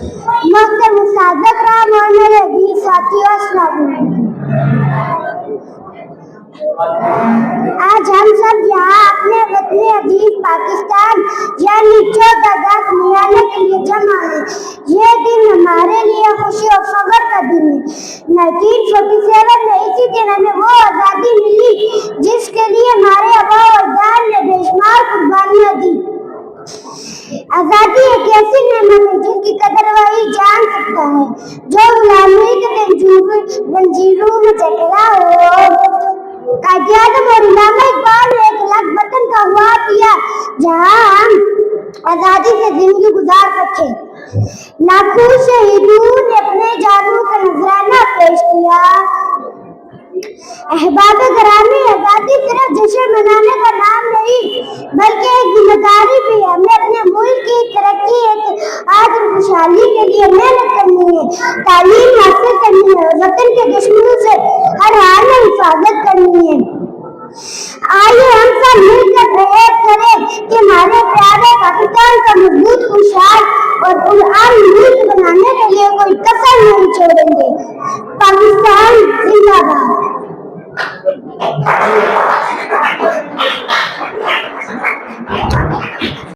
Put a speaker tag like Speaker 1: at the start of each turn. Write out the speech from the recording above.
Speaker 1: محترم صادق رام اور میرے عزیز ساتھیوں، السلام علیکم۔ آج ہم سب یہاں اپنے وطن عزیز پاکستان یعنی 14 اگست منانے کے لیے جمع ہیں۔ یہ دن ہمارے لیے خوشی اور فخر کا دن ہے۔ 1947 میں اسی دن ہمیں وہ آزادی ملی جس کے لیے ہمارے آباء و اجداد نے بے شمار قربانیاں دی۔ آزادی ایک ایسی نعمت ہے جس کی قدر وہی جان سکتا ہے جو غلامی کے زنجیروں میں جکڑا ہو۔ قائد اعظم اور علامہ اقبال نے ایک الگ وطن کا خواب کیا جہاں ہم آزادی سے زندگی گزار سکیں۔ لاکھوں شہیدوں نے اپنے جانوں کا نذرانہ پیش کیا۔ احباب گرامی، آزادی صرف جشن منانے کا نام نہیں بلکہ ایک ذمہ داری بھی ہے۔ ہمیں اپنے ملک کی ترقی، اتحاد اور خوشحالی کے لیے محنت کرنی ہے، تعلیم حاصل کرنی ہے اور وطن کے دشمنوں سے ہر حال میں حفاظت کرنی ہے۔ آئیے ہم سب مل کر پرہیز کریں کہ ہمارے پیارے پاکستان کا مضبوط، خوشحال اور پرامن ملک بنانے کے لیے کوئی کسر نہیں چھوڑیں گے۔ پاکستان